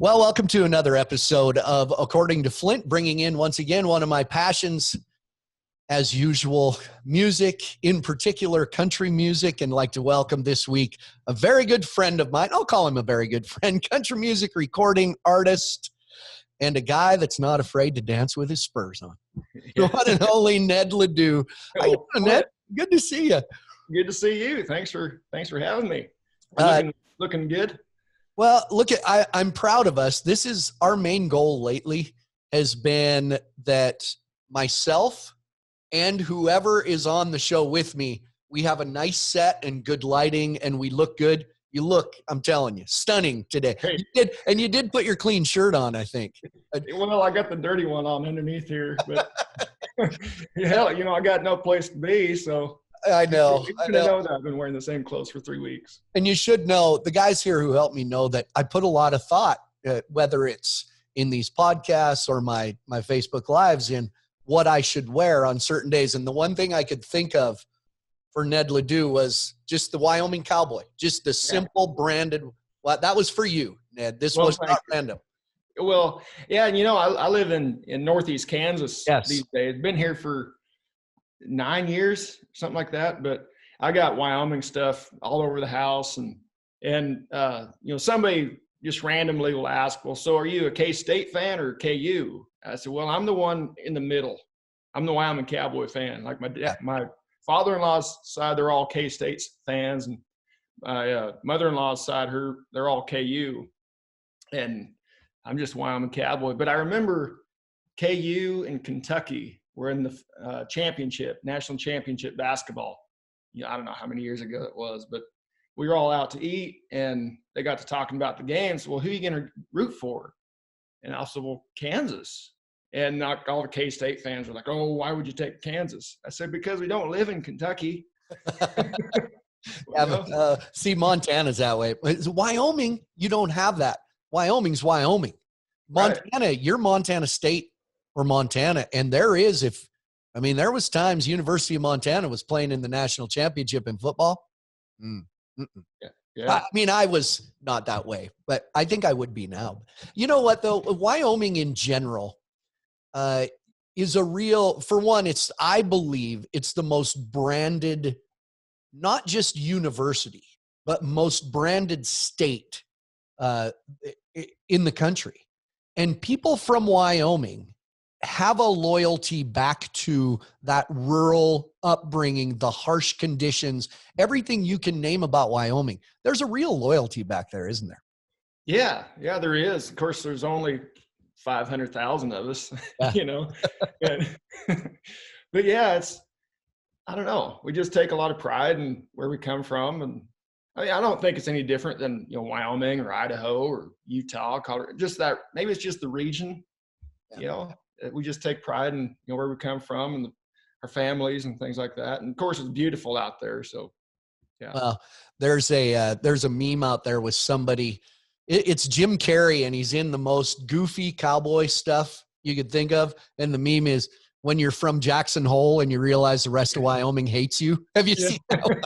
Well, welcome to another episode of According to Flint, bringing in once again one of my passions, as usual, music, in particular country music, and like to welcome this week a very good friend of mine. I'll call him a very good friend, country music recording artist, and a guy that's not afraid to dance with his spurs on. The one and only Ned Ledoux. How you doing, Ned? Good to see you. Good to see you. Thanks for having me. Looking good. Well, I'm proud of us. This is our main goal lately has been that myself and whoever is on the show with me, we have a nice set and good lighting and we look good. You look, I'm telling you, stunning today. Hey. You did put your clean shirt on, I think. Well, I got the dirty one on underneath here, but hell, I got no place to be, so. I know. You should know that I've been wearing the same clothes for 3 weeks. And you should know, the guys here who help me know that I put a lot of thought, whether it's in these podcasts or my Facebook Lives, in what I should wear on certain days. And the one thing I could think of for Ned Ledoux was just the Wyoming cowboy, just the simple branded. Well, that was for you, Ned. This was not random. Well, yeah, and I live in Northeast Kansas these days. Been here for 9 years, something like that. But I got Wyoming stuff all over the house, and somebody just randomly will ask, well, so are you a K-State fan or KU? I said, well, I'm the one in the middle. I'm the Wyoming Cowboy fan. Like my father-in-law's side, they're all K-State fans, and my mother-in-law's side, they're all KU, and I'm just Wyoming Cowboy. But I remember KU and Kentucky were in the national championship basketball. I don't know how many years ago it was, but we were all out to eat, and they got to talking about the games. Well, who are you going to root for? And I said, well, Kansas. And all the K-State fans were like, oh, why would you take Kansas? I said, because we don't live in Kentucky. See, Montana's that way. Wyoming, you don't have that. Wyoming's Wyoming. Montana, right. You're Montana State or Montana. And there was times University of Montana was playing in the national championship in football. Yeah. I was not that way, but I think I would be now. You know what, though? Wyoming in general is for one, I believe it's the most branded, not just university, but most branded state in the country. And people from Wyoming have a loyalty back to that rural upbringing, the harsh conditions, everything you can name about Wyoming. There's a real loyalty back there, isn't there? Yeah, there is. Of course, there's only 500,000 of us, but yeah, I don't know. We just take a lot of pride in where we come from. And I don't think it's any different than, Wyoming or Idaho or Utah, Colorado, just that maybe it's just the region, we just take pride in, where we come from and our families and things like that. And of course it's beautiful out there. So, yeah. Well, there's a meme out there with somebody, it's Jim Carrey, and he's in the most goofy cowboy stuff you could think of. And the meme is when you're from Jackson Hole and you realize the rest of Wyoming hates you. Have you seen that one?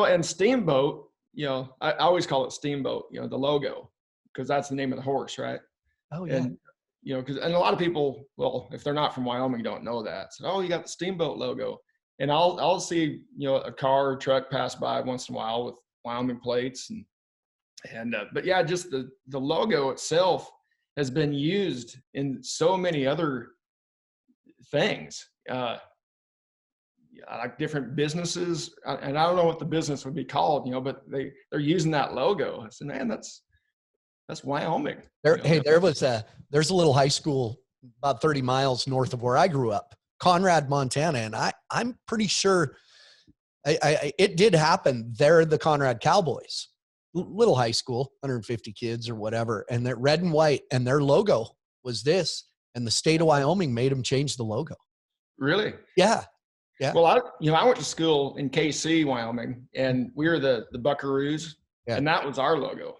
And Steamboat, I always call it Steamboat, the logo, because that's the name of the horse, right? Oh, yeah. And, and a lot of people, well, if they're not from Wyoming, don't know that. So, you got the Steamboat logo. And I'll see, a car or truck pass by once in a while with Wyoming plates. But yeah, just the logo itself has been used in so many other things, like different businesses. And I don't know what the business would be called, but they're using that logo. I said, man, that's Wyoming. There's a little high school about 30 miles north of where I grew up, Conrad, Montana. And I'm pretty sure it did happen. They're the Conrad Cowboys, little high school, 150 kids or whatever. And they're red and white, and their logo was this. And the state of Wyoming made them change the logo. Really? Yeah. Well, I went to school in KC, Wyoming, and we were the Buckaroos, and that was our logo.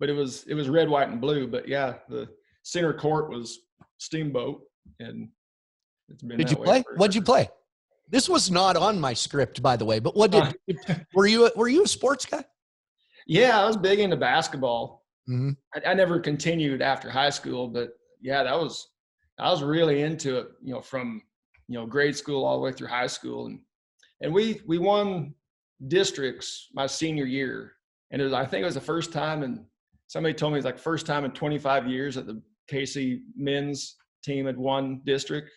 But it was red, white, and blue. But yeah, the center court was Steamboat, and it's been. Did you play? What'd you play? This was not on my script, by the way. But were you a sports guy? Yeah, I was big into basketball. Mm-hmm. I never continued after high school, but yeah, I was really into it, from, grade school all the way through high school. And we won districts my senior year. And I think it was the first time, and somebody told me it's like first time in 25 years that the KC men's team had won district.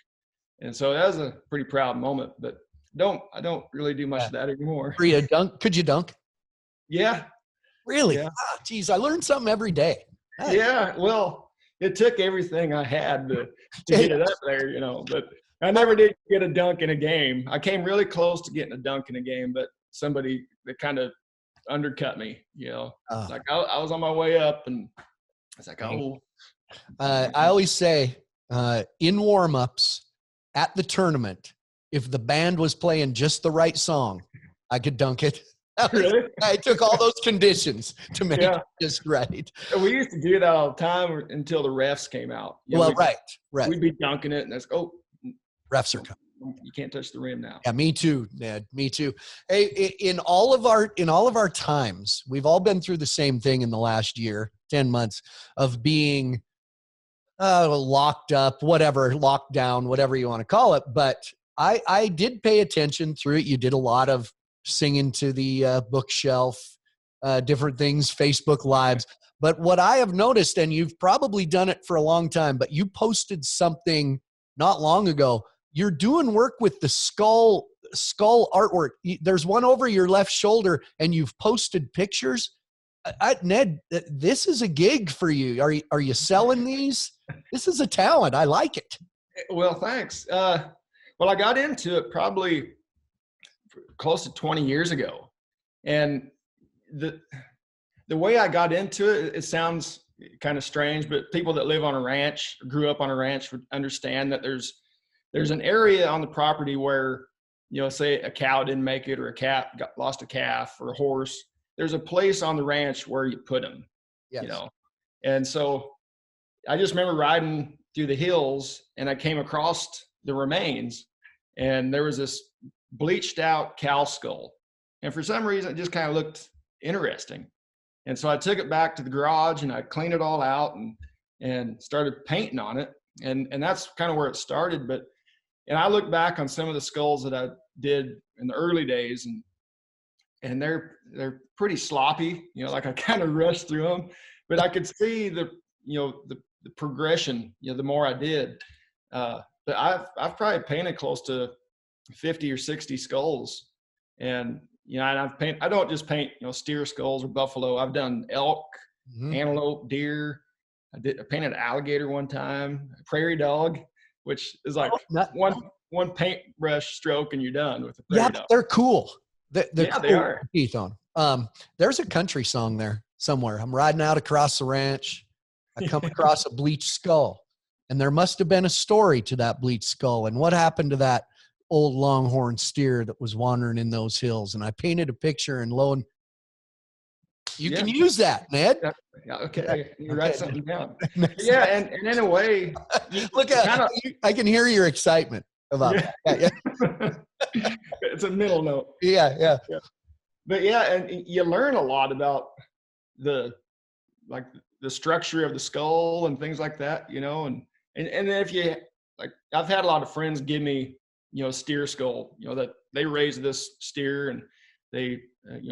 And so that was a pretty proud moment, but I don't really do much of that anymore. Were you a dunk? Could you dunk? Yeah. Really? Yeah. Geez, I learned something every day. Nice. Yeah. Well, it took everything I had to get it up there, but I never did get a dunk in a game. I came really close to getting a dunk in a game, but somebody that kind of undercut me, like I was on my way up and it's like, oh. I always say in warm-ups at the tournament, if the band was playing just the right song, I could dunk it. Really? I took all those conditions to make it just right. We used to do that all the time until the refs came out. Right. We'd be dunking it, and it's refs are coming. You can't touch the rim now. Yeah, me too, Ned. Me too. Hey, in all of our times, we've all been through the same thing in the last year, 10 months of being locked up, locked down, whatever you want to call it. But I did pay attention through it. You did a lot of singing to the bookshelf, different things, Facebook Lives. But what I have noticed, and you've probably done it for a long time, but you posted something not long ago. You're doing work with the skull artwork. There's one over your left shoulder, and you've posted pictures. Ned, this is a gig for you. Are you selling these? This is a talent. I like it. Well, thanks. Well, I got into it probably close to 20 years ago. And the way I got into it, it sounds kind of strange, but people that live on a ranch, grew up on a ranch, would understand that there's an area on the property where, say a cow didn't make it, or a cat lost a calf, or a horse. There's a place on the ranch where you put them, yes. And so I just remember riding through the hills, and I came across the remains, and there was this bleached out cow skull. And for some reason, it just kind of looked interesting. And so I took it back to the garage, and I cleaned it all out and started painting on it. And that's kind of where it started. And I look back on some of the skulls that I did in the early days, and they're pretty sloppy, like I kind of rushed through them, but I could see the progression, the more I did. But I've probably painted close to 50 or 60 skulls. And, and I don't just paint, steer skulls or buffalo. I've done elk, antelope, deer. I painted an alligator one time, a prairie dog, which is like one paintbrush stroke and you're done with the prairie dog. They're cool. They're cool. They are. Teeth on. There's a country song there somewhere. I'm riding out across the ranch. I come across a bleached skull, and there must have been a story to that bleached skull. And what happened to that old longhorn steer that was wandering in those hills? And I painted a picture, and you can use that, Ned. Yeah, okay. You write something down. Yeah, and in a way, look at I can hear your excitement about that. Yeah. It's a middle note. Yeah. But and you learn a lot about the structure of the skull and things like that, and if you I've had a lot of friends give me, steer skull, that they raised this steer and they,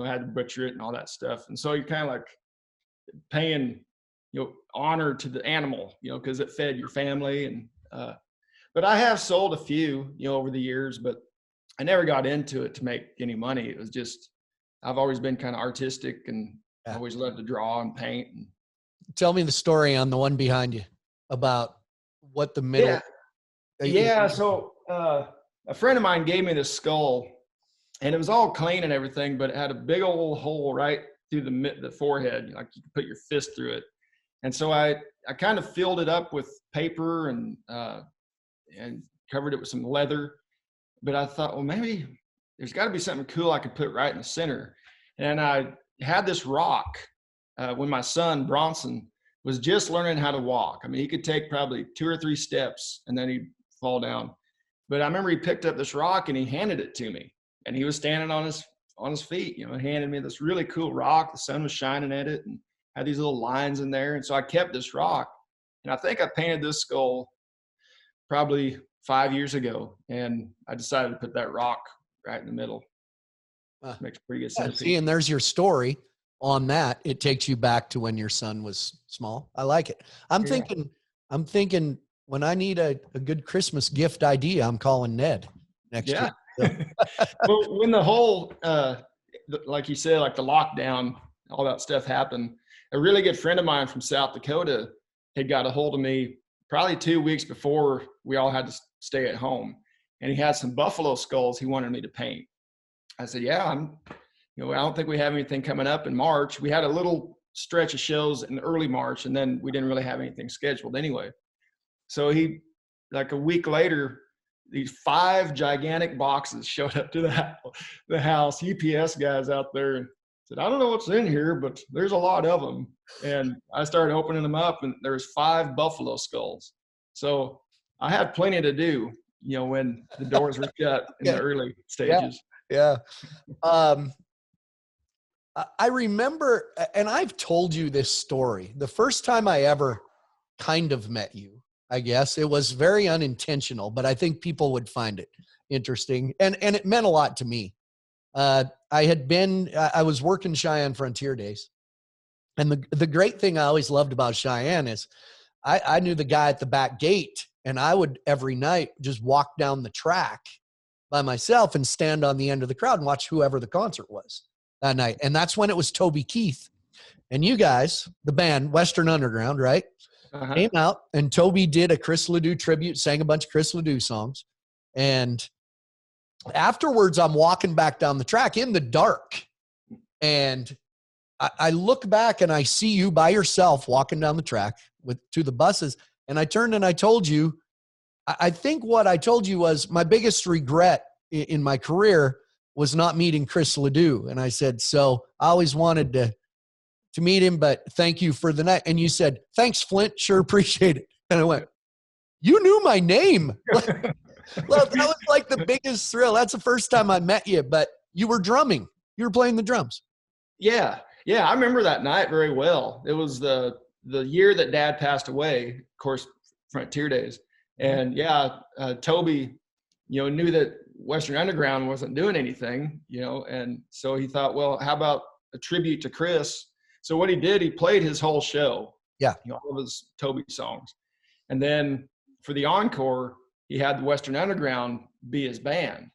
had to butcher it and all that stuff. And so you're kind of like paying, honor to the animal, because it fed your family. And, but I have sold a few, over the years, but I never got into it to make any money. It was just, I've always been kind of artistic and always loved to draw and paint. Tell me the story on the one behind you about what the middle. Yeah. So a friend of mine gave me this skull, and it was all clean and everything, but it had a big old hole right through the forehead. Like you could put your fist through it. And so I kind of filled it up with paper and covered it with some leather. But I thought, well, maybe there's got to be something cool I could put right in the center. And I had this rock when my son Bronson was just learning how to walk. I mean, he could take probably 2 or 3 steps and then he'd fall down. But I remember he picked up this rock and he handed it to me, and he was standing on his on his feet, you know, and handed me this really cool rock. The sun was shining at it and had these little lines in there. And so I kept this rock, and I think I painted this skull probably 5 years ago, and I decided to put that rock right in the middle. Makes pretty good sense. See, and there's your story on that. It takes you back to when your son was small. I like it. I'm thinking when I need a good Christmas gift idea, I'm calling Ned next year. So. Well, when the whole, like you said, like the lockdown, all that stuff happened, a really good friend of mine from South Dakota had got a hold of me probably 2 weeks before we all had to stay at home. And he had some buffalo skulls he wanted me to paint. I said, yeah, I don't think we have anything coming up in March. We had a little stretch of shows in early March, and then we didn't really have anything scheduled anyway. So he, like a week later, these 5 gigantic boxes showed up to the house. UPS guys out there and said, I don't know what's in here, but there's a lot of them. And I started opening them up, and there's 5 buffalo skulls. So I had plenty to do, you know, when the doors were shut in the early stages. Yeah. I remember, and I've told you this story, the first time I ever kind of met you, I guess it was very unintentional, but I think people would find it interesting. And it meant a lot to me. I was working Cheyenne Frontier Days. And the great thing I always loved about Cheyenne is I knew the guy at the back gate, and I would every night just walk down the track by myself and stand on the end of the crowd and watch whoever the concert was that night. And that's when it was Toby Keith. And you guys, the band, Western Underground, right? Came out, and Toby did a Chris LeDoux tribute, sang a bunch of Chris LeDoux songs. And afterwards, I'm walking back down the track in the dark. And I look back and I see you by yourself walking down the track to the buses. And I turned and I told you, I think what I told you was my biggest regret in my career was not meeting Chris LeDoux. And I said, so I always wanted to meet him, but thank you for the night. And you said, thanks, Flint. Sure appreciate it. And I went, you knew my name. Well, that was like the biggest thrill. That's the first time I met you, but you were drumming. You were playing the drums. Yeah. Yeah. I remember that night very well. It was the year that Dad passed away, of course, Frontier Days. And Toby, knew that Western Underground wasn't doing anything, and so he thought, well, how about a tribute to Chris? So what he did, he played his whole show. Yeah. All of his Toby songs. And then for the encore, he had the Western Underground be his band.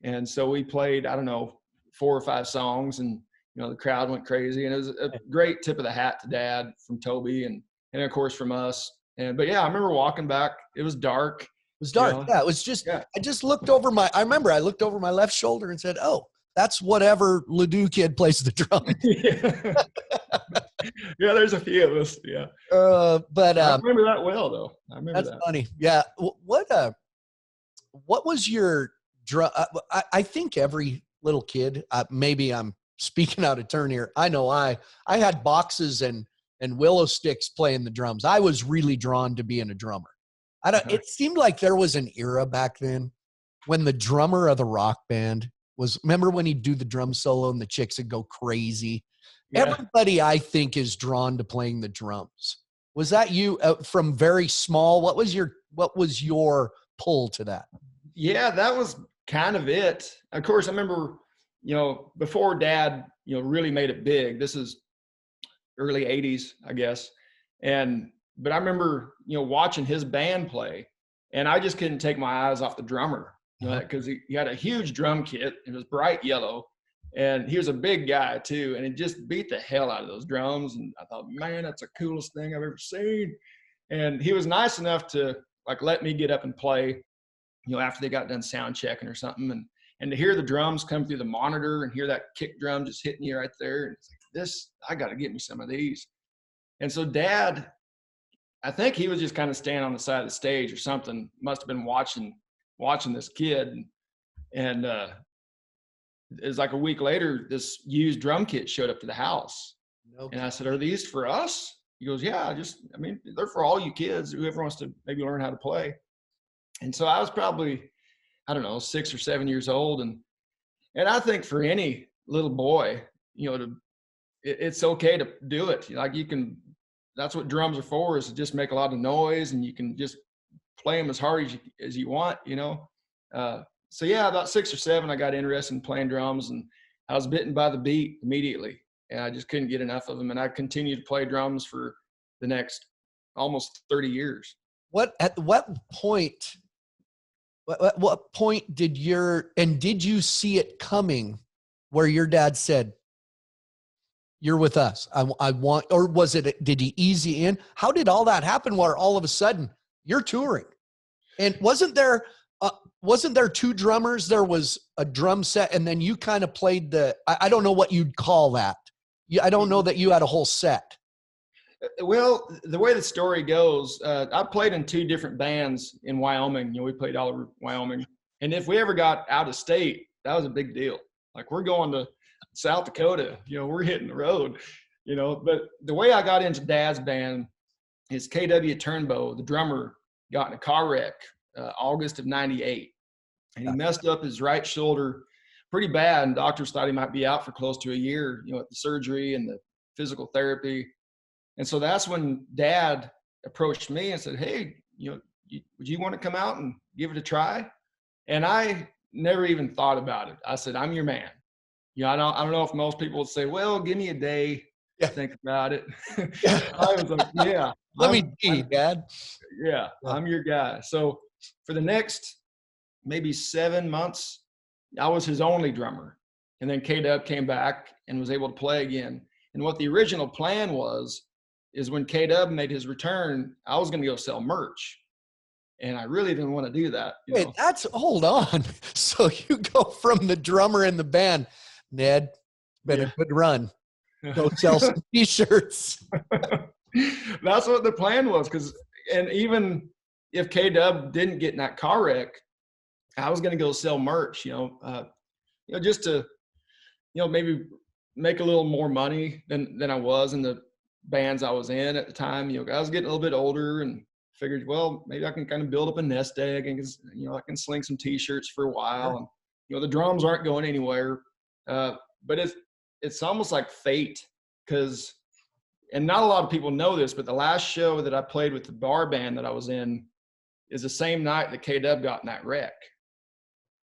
And so we played, 4 or 5 songs, and, the crowd went crazy. And it was a great tip of the hat to Dad from Toby and of course from us. But yeah, I remember walking back. It was dark. It was dark. Yeah. It was just, I just looked over I looked over my left shoulder and said, oh, that's whatever LeDoux kid plays the drums. Yeah, there's a few of us. Yeah. But I remember that well, though. I remember that's funny. Yeah. What was your drum? I think every little kid, maybe I'm speaking out of turn here. I know I had boxes and willow sticks playing the drums. I was really drawn to being a drummer. It seemed like there was an era back then when the drummer of the rock band remember when he'd do the drum solo and the chicks would go crazy? Yeah. Everybody, I think, is drawn to playing the drums. Was that you from very small? What was your pull to that? Yeah, that was kind of it. Of course, I remember, before Dad, really made it big. This is early 80s, I guess. But I remember, watching his band play, and I just couldn't take my eyes off the drummer, because he had a huge drum kit. It was bright yellow, and he was a big guy too. And it just beat the hell out of those drums. And I thought, man, that's the coolest thing I've ever seen. And he was nice enough to let me get up and play, after they got done sound checking or something. And to hear the drums come through the monitor and hear that kick drum just hitting you right there. And it's like, I got to get me some of these. And so Dad, I think he was just kind of standing on the side of the stage or something, must have been watching this kid. And it was like a week later, this used drum kit showed up to the house. Okay. And I said, are these for us? He goes, yeah, they're for all you kids, whoever wants to maybe learn how to play. And so I was probably, 6 or 7 years old. And I think for any little boy, it's okay to do it. Like that's what drums are for, is to just make a lot of noise, and you can just play them as hard as you want, So yeah, about 6 or 7, I got interested in playing drums, and I was bitten by the beat immediately, and I just couldn't get enough of them. And I continued to play drums for the next almost 30 years. At what point did you see it coming where your dad said, "You're with us. I want," or did he ease you in? How did all that happen where all of a sudden you're touring? And wasn't there 2 drummers? There was a drum set, and then you kind of played I don't know what you'd call that. I don't know that you had a whole set. Well, the way the story goes, I played in 2 different bands in Wyoming. We played all over Wyoming. And if we ever got out of state, that was a big deal. Like, we're going to South Dakota, we're hitting the road, But the way I got into Dad's band is KW Turnbow, the drummer, got in a car wreck August of '98. And he messed up his right shoulder pretty bad. And doctors thought he might be out for close to a year, at the surgery and the physical therapy. And so that's when Dad approached me and said, "Hey, would you want to come out and give it a try?" And I never even thought about it. I said, "I'm your man." I don't know if most people would say, "Well, give me a day to think about it." I was like, "Yeah, let me see, Dad." Yeah, I'm your guy. So for the next maybe 7 months, I was his only drummer. And then K-Dub came back and was able to play again. And what the original plan is when K-Dub made his return, I was going to go sell merch. And I really didn't want to do that. Wait, hold on. So you go from the drummer in the band, "Ned, been a good run. Go sell some T-shirts." That's what the plan was. And even if K-Dub didn't get in that car wreck, I was going to go sell merch, just to, maybe make a little more money than I was in the bands I was in at the time. I was getting a little bit older and figured, well, maybe I can kind of build up a nest egg, and, I can sling some T-shirts for a while. And, the drums aren't going anywhere. But it's almost like fate, and not a lot of people know this, but the last show that I played with the bar band that I was in is the same night that K-Dub got in that wreck.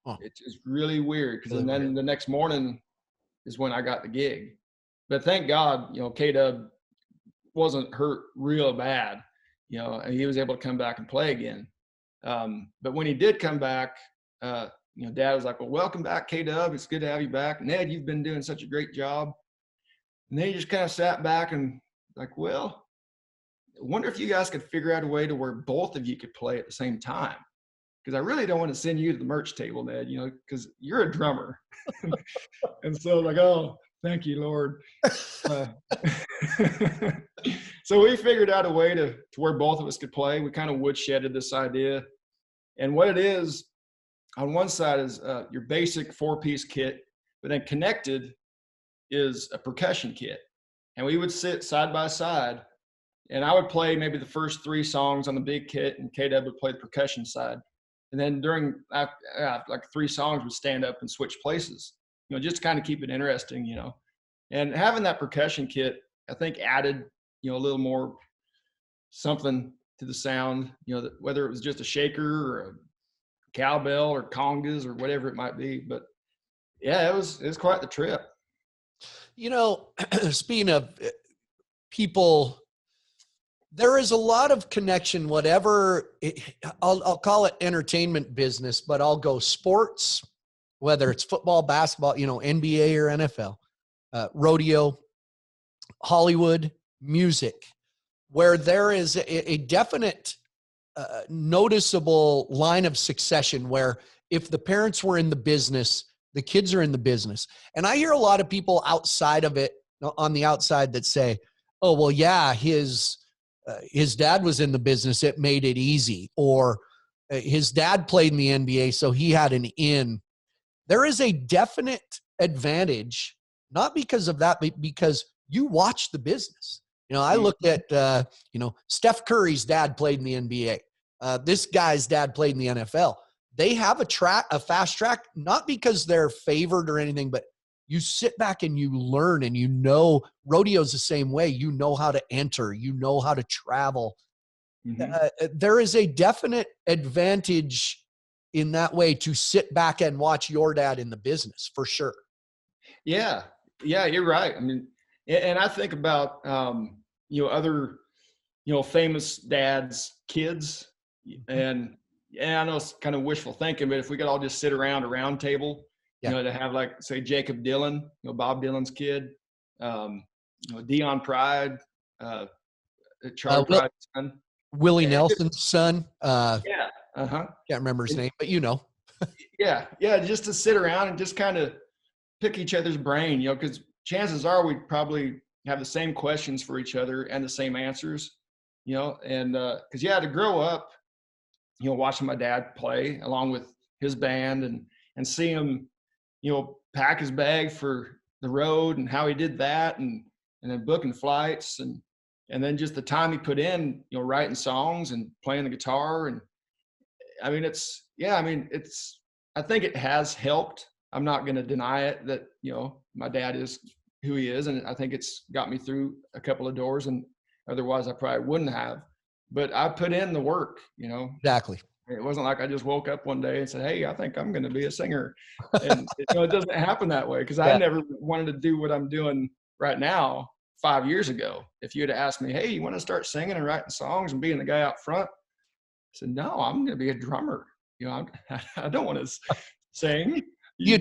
Huh. It's really weird, because then the next morning is when I got the gig. But thank God, K-Dub wasn't hurt real bad, and he was able to come back and play again. But when he did come back, Dad was like, "Well, welcome back, K-Dub. It's good to have you back. Ned, you've been doing such a great job." And then he just kind of sat back and like, "Well, I wonder if you guys could figure out a way to where both of you could play at the same time. Because I really don't want to send you to the merch table, Ned, because you're a drummer." And so like, "Oh, thank you, Lord." So we figured out a way to where both of us could play. We kind of woodshedded this idea. And what it is, on one side is your basic 4-piece kit, but then connected is a percussion kit. And we would sit side by side, and I would play maybe the first 3 songs on the big kit, and K-Dub would play the percussion side. And then during like 3 songs, we'd stand up and switch places, just to kind of keep it interesting, And having that percussion kit, I think, added, a little more something to the sound, whether it was just a shaker or a cowbell or congas or whatever it might be. But yeah, it was quite the trip. Speaking of people, there is a lot of connection, I'll call it entertainment business, but I'll go sports, whether it's football, basketball, NBA or NFL, rodeo, Hollywood, music, where there is a definite noticeable line of succession where if the parents were in the business, the kids are in the business. And I hear a lot of people outside of it, on the outside, that say, "Oh, well, yeah, his dad was in the business. It made it easy." Or his dad played in the NBA, so he had an in. There is a definite advantage, not because of that, but because you watch the business. I looked at, Steph Curry's dad played in the NBA. This guy's dad played in the NFL. They have a fast track, not because they're favored or anything, but you sit back and you learn, and you know, rodeo's the same way. You know how to enter, you know how to travel. There is a definite advantage in that way to sit back and watch your dad in the business, for sure. Yeah, you're right. I mean, and I think about, other, famous dads' kids, and I know it's kind of wishful thinking, but if we could all just sit around a round table, to have, like, say, Jacob Dylan, Bob Dylan's kid, Dion Pride, Charlie Pride's son. Willie Nelson's son. Yeah. Can't remember his name, but Yeah. Just to sit around and just kind of pick each other's brain, because chances are we'd probably have the same questions for each other and the same answers, and because to grow up, watching my dad play along with his band and see him, pack his bag for the road and how he did that, and then booking flights and then just the time he put in, writing songs and playing the guitar. And I mean, I think it has helped. I'm not going to deny it that, my dad is who he is. And I think it's got me through a couple of doors, and otherwise I probably wouldn't have, but I put in the work, Exactly. It wasn't like I just woke up one day and said, hey, I think I'm going to be a singer. And it doesn't happen that way, because I never wanted to do what I'm doing right now 5 years ago. If you had asked me, hey, you want to start singing and writing songs and being the guy out front? I said, no, I'm going to be a drummer. I don't want to sing. Do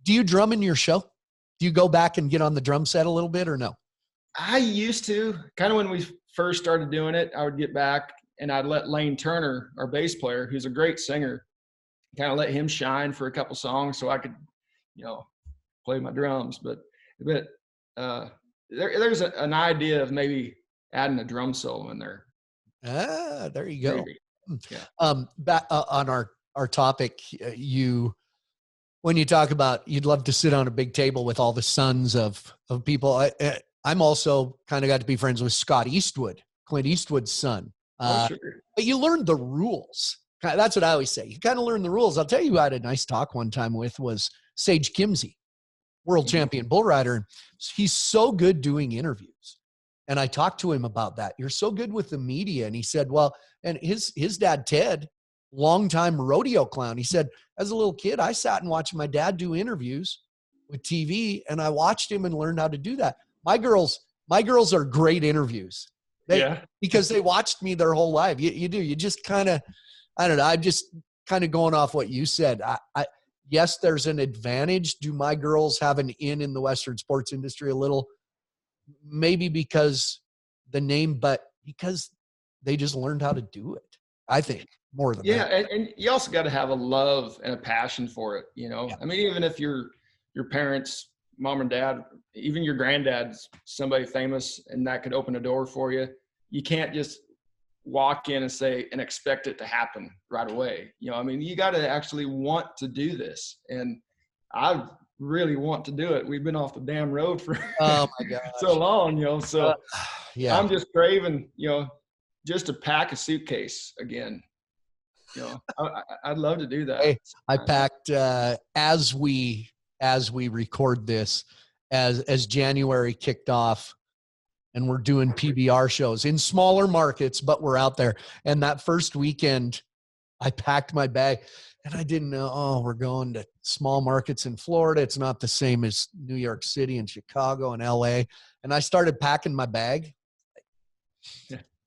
you drum in your show? Do you go back and get on the drum set a little bit, or no? I used to. Kind of when we first started doing it, I would get back and I'd let Lane Turner, our bass player, who's a great singer, kind of let him shine for a couple songs so I could, play my drums. But there's an idea of maybe adding a drum solo in there. Ah, there you go. Maybe. Yeah. Back on our topic, when you talk about you'd love to sit on a big table with all the sons of people, I'm also kind of got to be friends with Scott Eastwood, Clint Eastwood's son. Sure. But you learn the rules. That's what I always say. You kind of learn the rules. I'll tell you who I had a nice talk one time with was Sage Kimsey, world champion bull rider. He's so good doing interviews. And I talked to him about that. You're so good with the media. And he said, well, and his dad, Ted, longtime rodeo clown. He said, as a little kid, I sat and watched my dad do interviews with TV, and I watched him and learned how to do that. My girls are great interviews. Because they watched me their whole life. You do. You just kind of, I don't know. I'm just kind of going off what you said. Yes, there's an advantage. Do my girls have an in the Western sports industry a little? Maybe because the name, but because they just learned how to do it. I think more than that. And you also got to have a love and a passion for it. I mean, even if your parents, mom and dad, even your granddad's somebody famous and that could open a door for you, you can't just walk in and say and expect it to happen right away. I mean, you got to actually want to do this. And I really want to do it. We've been off the damn road for so long, so I'm just craving, just to pack a suitcase again. I'd love to do that. Hey, I packed as we record this, as January kicked off, and we're doing PBR shows in smaller markets, but we're out there. And that first weekend, I packed my bag, and I didn't know, we're going to small markets in Florida. It's not the same as New York City and Chicago and LA. And I started packing my bag.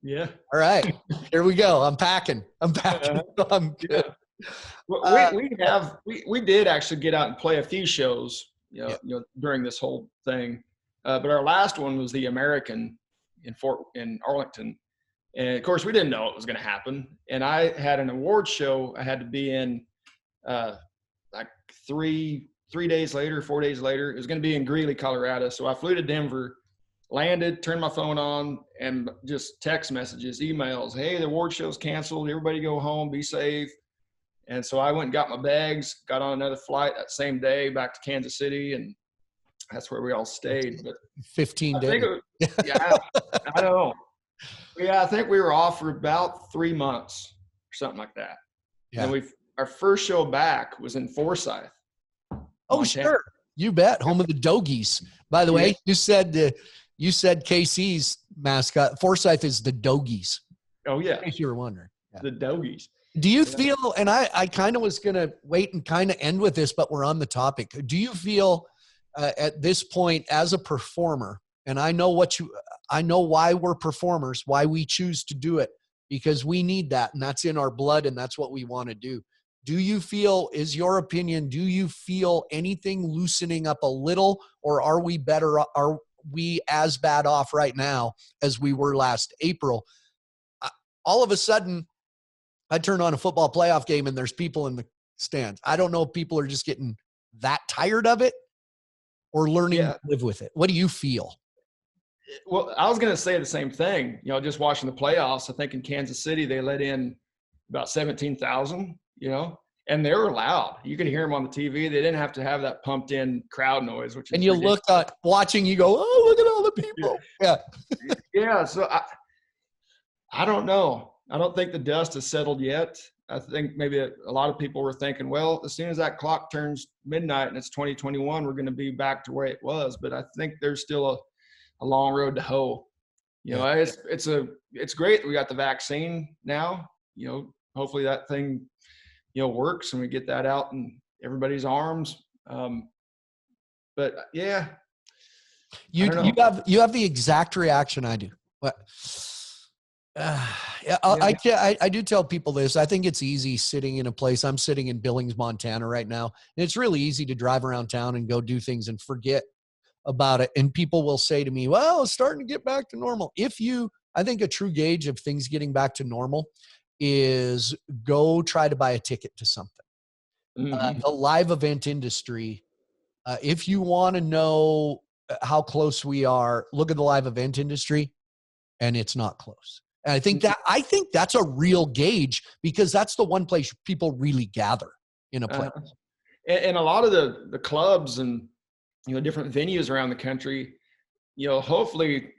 Yeah. All right, here we go. I'm packing. I'm good. Well, we did actually get out and play a few shows, during this whole thing. But our last one was the American in Arlington. And of course we didn't know it was going to happen. And I had an award show I had to be in, like 4 days later. It was going to be in Greeley, Colorado. So I flew to Denver, landed, turned my phone on, and just text messages, emails. Hey, the award show's canceled. Everybody go home, be safe. And so I went and got my bags, got on another flight that same day back to Kansas City, and that's where we all stayed. But 15 days. I know. Yeah, I think we were off for about 3 months or something like that. Yeah. And our first show back was in Forsyth. Oh, Montana. Sure. You bet. Home of the Dogies. By the way, you said KC's mascot. Forsyth is the Dogies. Oh, yeah. In case you were wondering. Yeah. The Dogies. Do you feel, and I kind of was going to wait and kind of end with this, but we're on the topic. Do you feel at this point as a performer, and I know why we're performers, why we choose to do it, because we need that, and that's in our blood, and that's what we want to do. Do you feel, is your opinion, do you feel anything loosening up a little, or are we as bad off right now as we were last April? All of a sudden, I turn on a football playoff game and there's people in the stands. I don't know if people are just getting that tired of it or learning to live with it. What do you feel? Well, I was going to say the same thing. Just watching the playoffs, I think in Kansas City, they let in about 17,000, and they were loud. You could hear them on the TV. They didn't have to have that pumped in crowd noise, which is ridiculous. Look at watching, you go, oh, look at all the people. Yeah. Yeah. So I don't know. I don't think the dust has settled yet. I think maybe a lot of people were thinking, well, as soon as that clock turns midnight and it's 2021, we're going to be back to where it was. But I think there's still a long road to hoe. It's great that we got the vaccine now. Hopefully that thing, works and we get that out in everybody's arms. But yeah, you have the exact reaction I do. But I do tell people this. I think it's easy sitting in a place. I'm sitting in Billings, Montana right now. And it's really easy to drive around town and go do things and forget about it. And people will say to me, well, it's starting to get back to normal. I think a true gauge of things getting back to normal is go try to buy a ticket to something. Mm-hmm. The live event industry, if you want to know how close we are, look at the live event industry, and it's not close. And I think that's a real gauge, because that's the one place people really gather in a place. And a lot of the clubs and different venues around the country, hopefully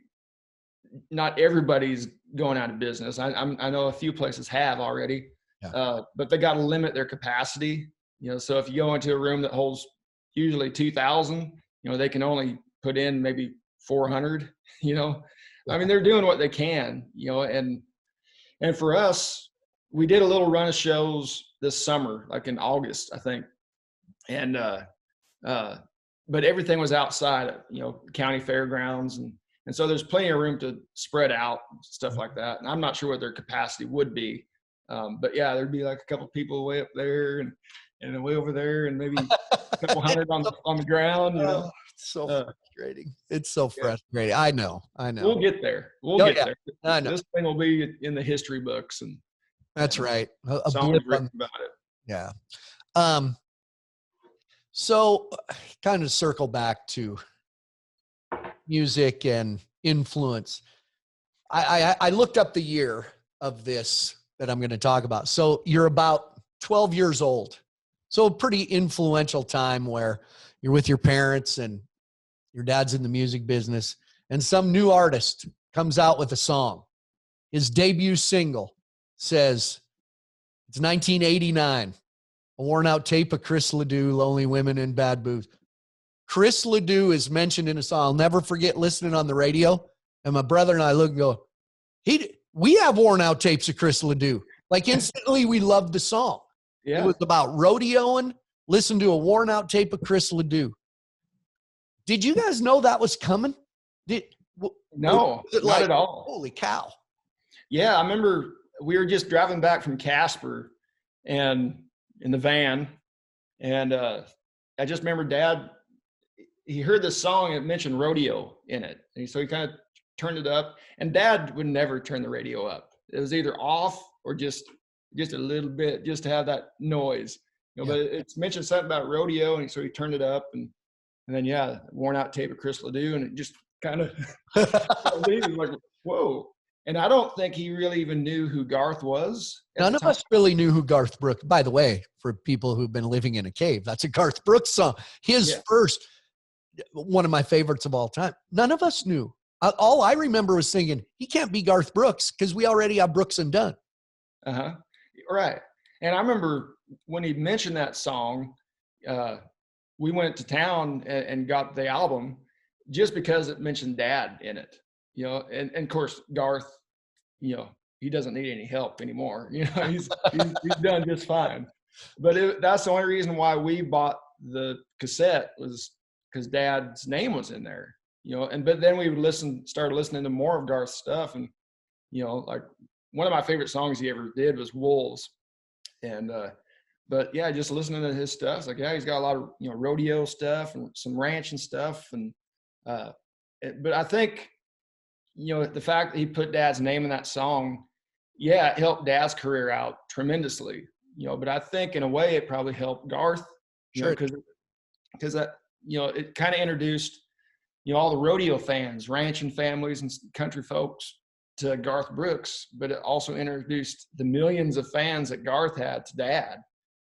not everybody's going out of business. I know a few places have already, but they got to limit their capacity. So if you go into a room that holds usually 2,000, they can only put in maybe 400. I mean, they're doing what they can, and for us, we did a little run of shows this summer, like in August, I think. And, but everything was outside, county fairgrounds. And so there's plenty of room to spread out, stuff like that. And I'm not sure what their capacity would be. But yeah, there'd be like a couple people way up there and way over there, and maybe a couple hundred on the ground, It's so frustrating. It's so frustrating. I know. We'll get there. There. I know. This thing will be in the history books, and that's right. A songs written about it. Yeah. So kind of circle back to music and influence. I looked up the year of this that I'm going to talk about. So you're about 12 years old. So a pretty influential time where you're with your parents and your dad's in the music business, and some new artist comes out with a song. His debut single says, it's 1989, a worn out tape of Chris LeDoux, Lonely Women in Bad Booze. Chris LeDoux is mentioned in a song. I'll never forget listening on the radio, and my brother and I look and go, we have worn out tapes of Chris LeDoux. Like instantly we loved the song. Yeah. It was about rodeoing, listen to a worn out tape of Chris LeDoux. Did you guys know that was coming? No, not at all. Holy cow. Yeah, I remember we were just driving back from Casper and in the van, and I just remember Dad, he heard this song, it mentioned rodeo in it. And so he kind of turned it up, and Dad would never turn the radio up. It was either off or just a little bit, just to have that noise. But it's mentioned something about rodeo, and so he turned it up, and then worn out tape of Chris LeDoux, and it just kind of like, whoa. And I don't think he really even knew who Garth was. None of us really knew who Garth Brooks. By the way, for people who've been living in a cave, that's a Garth Brooks song. His first, one of my favorites of all time. None of us knew. All I remember was thinking, he can't be Garth Brooks because we already have Brooks and Dunn. Right. And I remember when he mentioned that song, we went to town and got the album just because it mentioned Dad in it, you know, and of course Garth, you know, he doesn't need any help anymore. You know, he's done just fine. But that's the only reason why we bought the cassette, was because Dad's name was in there, you know. But then we would started listening to more of Garth's stuff, and you know, like one of my favorite songs he ever did was Wolves, and but yeah, just listening to his stuff, it's like, yeah, he's got a lot of, you know, rodeo stuff and some ranch and stuff, and but I think, you know, the fact that he put Dad's name in that song, yeah, it helped Dad's career out tremendously, you know. But I think in a way it probably helped Garth, you know, because that, you know, it kind of introduced, you know, all the rodeo fans, ranching families and country folks to Garth Brooks, but it also introduced the millions of fans that Garth had to Dad.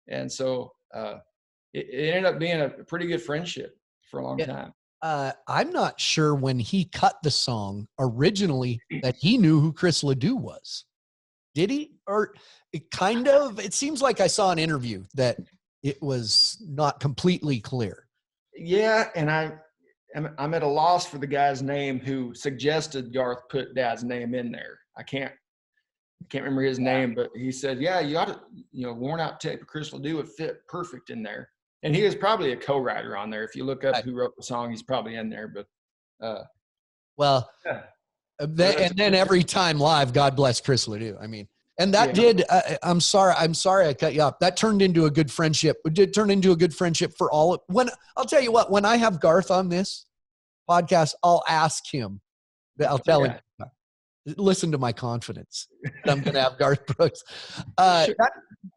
And so it ended up being a pretty good friendship for a long time. I'm not sure when he cut the song originally that he knew who Chris LeDoux was. Did he? Or it seems like I saw an interview that it was not completely clear. Yeah, and I'm at a loss for the guy's name who suggested Garth put Dad's name in there. I can't remember his name, but he said, yeah, you ought to, you know, worn out tape of Chris LeDoux would fit perfect in there. And he was probably a co-writer on there. If you look up who wrote the song, he's probably in there. But yeah. And then every time live, God bless Chris LeDoux. I mean, and that did. I'm sorry I cut you off. That turned into a good friendship. It did turn into a good friendship for all. When I'll tell you what, when I have Garth on this podcast, I'll ask him. I'll tell him. Listen to my confidence. I'm going to have Garth Brooks. Sure.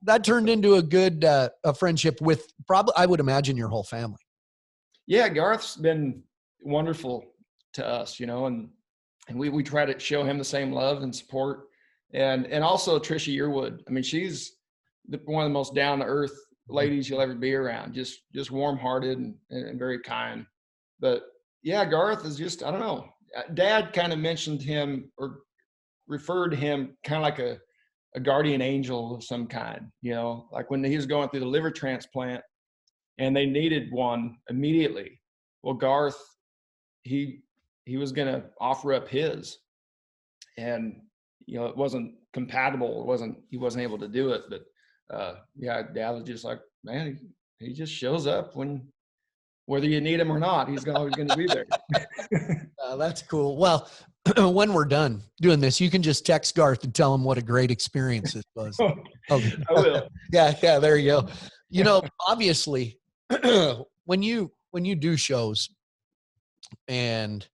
That turned into a good a friendship with probably, I would imagine, your whole family. Yeah, Garth's been wonderful to us, you know, and we try to show him the same love and support. And also Trisha Yearwood. I mean, she's one of the most down to earth ladies you'll ever be around. Just warm hearted and very kind. But yeah, Garth is just, I don't know. Dad kind of mentioned him or referred to him kind of like a guardian angel of some kind, you know, like when he was going through the liver transplant and they needed one immediately. Well, Garth, he was going to offer up his, and, you know, it wasn't compatible. He wasn't able to do it. But yeah, Dad was just like, man, he just shows up whether you need him or not, he's always going to be there. That's cool. Well, when we're done doing this, you can just text Garth and tell him what a great experience it was. I will. Yeah, there you go. You know, obviously, when you do shows and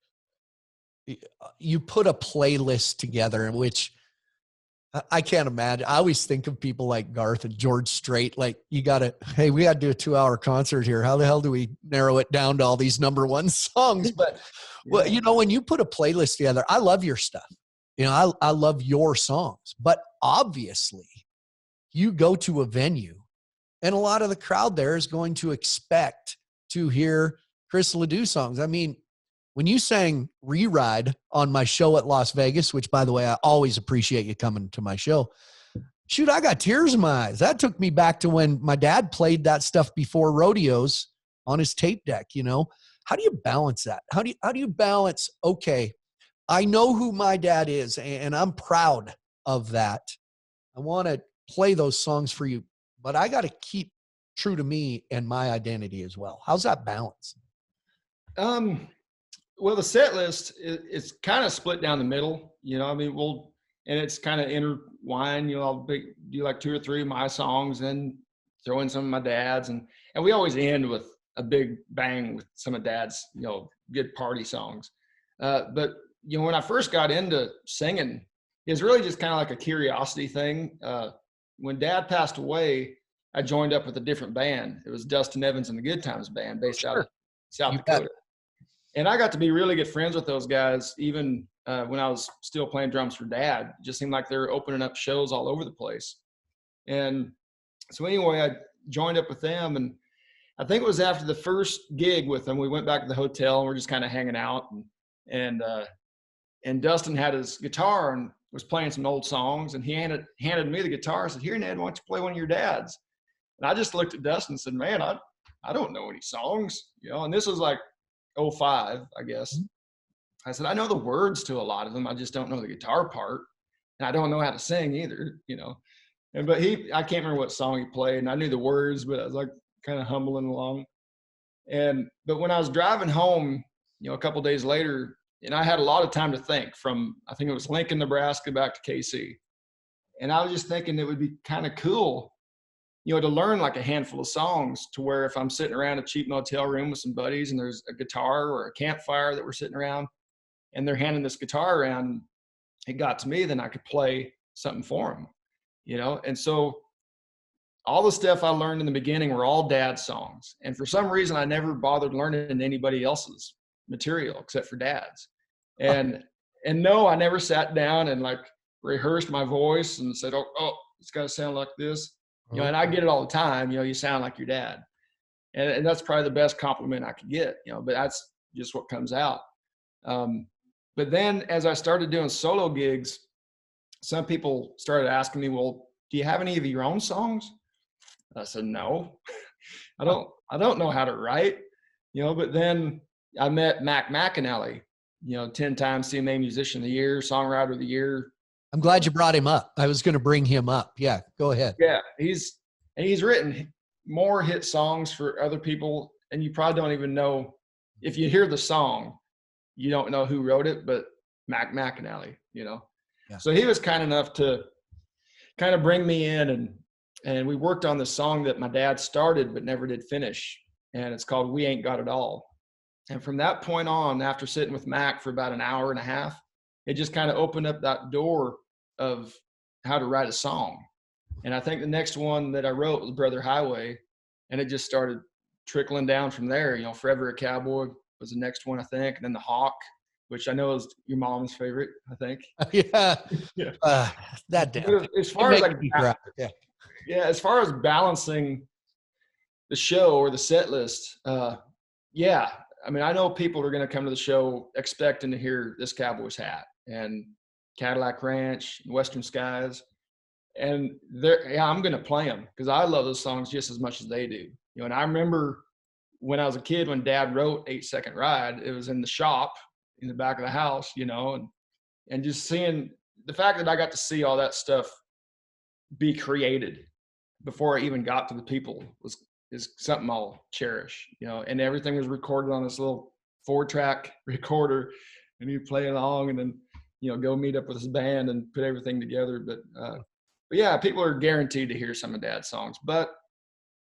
you put a playlist together, in which I can't imagine. I always think of people like Garth and George Strait. Like, we got to do a 2-hour concert here. How the hell do we narrow it down to all these number one songs? But, well, you know, when you put a playlist together, I love your stuff. You know, I love your songs. But obviously, you go to a venue, and a lot of the crowd there is going to expect to hear Chris LeDoux songs. I mean, when you sang Reride on my show at Las Vegas, which, by the way, I always appreciate you coming to my show. Shoot, I got tears in my eyes. That took me back to when my dad played that stuff before rodeos on his tape deck, you know. How do you balance that? How do you balance, okay, I know who my dad is, and I'm proud of that. I want to play those songs for you, but I got to keep true to me and my identity as well. How's that balance? Well, the set list it's kind of split down the middle, you know. I mean, and it's kind of intertwined. You know, I'll do like 2 or 3 of my songs, and throw in some of my dad's, and we always end with a big bang with some of Dad's, you know, good party songs. But you know, when I first got into singing, it was really just kind of like a curiosity thing. When Dad passed away, I joined up with a different band. It was Dustin Evans and the Good Times Band, based out of South Dakota. And I got to be really good friends with those guys, even when I was still playing drums for Dad. It just seemed like they were opening up shows all over the place. And so anyway, I joined up with them, and I think it was after the first gig with them, we went back to the hotel and we're just kind of hanging out. And Dustin had his guitar and was playing some old songs, and he handed me the guitar and said, "Here, Ned, why don't you play one of your dad's?" And I just looked at Dustin and said, "Man, I don't know any songs, you know, and this was like '05, I guess. I said, I know the words to a lot of them. I just don't know the guitar part. And I don't know how to sing either, you know. And but I can't remember what song he played, and I knew the words, but I was like kind of humbling along. But when I was driving home, you know, a couple of days later, and I had a lot of time to think from, I think it was Lincoln, Nebraska back to KC. And I was just thinking it would be kind of cool, you know, to learn like a handful of songs, to where if I'm sitting around a cheap motel room with some buddies and there's a guitar or a campfire that we're sitting around and they're handing this guitar around, it got to me, then I could play something for them, you know? And so all the stuff I learned in the beginning were all Dad's songs. And for some reason, I never bothered learning anybody else's material except for Dad's. And no, I never sat down and like rehearsed my voice and said, oh, it's got to sound like this. You know, and I get it all the time, you know, you sound like your dad. And that's probably the best compliment I could get, you know, but that's just what comes out. But then as I started doing solo gigs, some people started asking me, well, do you have any of your own songs? I said, no, I don't know how to write, you know. But then I met Mac McAnally, you know, 10 times CMA Musician of the Year, Songwriter of the Year. I'm glad you brought him up. I was going to bring him up. Yeah, go ahead. Yeah, he's written more hit songs for other people, and you probably don't even know, if you hear the song, you don't know who wrote it, but Mac McAnally, you know. Yeah. So he was kind enough to kind of bring me in, and we worked on the song that my dad started but never did finish, and it's called We Ain't Got It All. And from that point on, after sitting with Mac for about an hour and a half, it just kind of opened up that door of how to write a song. And I think the next one that I wrote was Brother Highway, and it just started trickling down from there. You know, Forever a Cowboy was the next one, I think, and then The Hawk, which I know is your mom's favorite, I think. Yeah. That damn. As far as like, as far as balancing the show or the set list, yeah. I mean, I know people are going to come to the show expecting to hear This Cowboy's Hat and Cadillac Ranch, and Western Skies. And I'm going to play them because I love those songs just as much as they do. You know, and I remember when I was a kid, when Dad wrote 8 Second Ride, it was in the shop in the back of the house, you know, and just seeing the fact that I got to see all that stuff be created before I even got to the people is something I'll cherish, you know. And everything was recorded on this little 4-track recorder, and you play along and then, you know, go meet up with his band and put everything together. But yeah, people are guaranteed to hear some of Dad's songs. But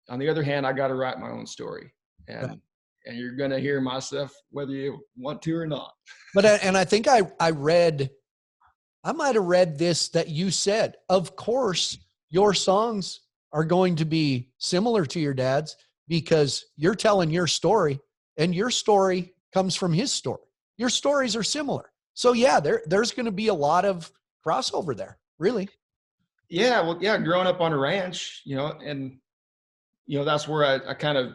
on the other hand, I got to write my own story, and you're going to hear my stuff whether you want to or not. But and I think I might have read this, that you said, of course, your songs are going to be similar to your dad's because you're telling your story, and your story comes from his story. Your stories are similar. So yeah, there's going to be a lot of crossover there, really. Yeah. Well, yeah. Growing up on a ranch, you know, and, you know, that's where I kind of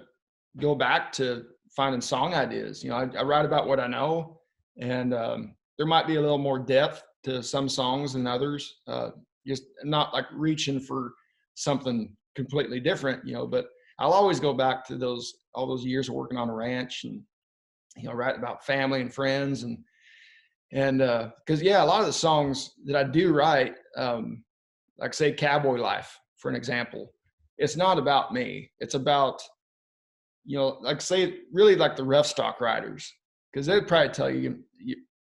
go back to finding song ideas. You know, I write about what I know, and there might be a little more depth to some songs than others. Just not like reaching for something completely different, you know, but I'll always go back to all those years of working on a ranch, and, you know, write about family and friends, and because yeah, a lot of the songs that I do write, like say Cowboy Life, for an example, it's not about me. It's about, you know, like say really like the rough stock riders, because they'd probably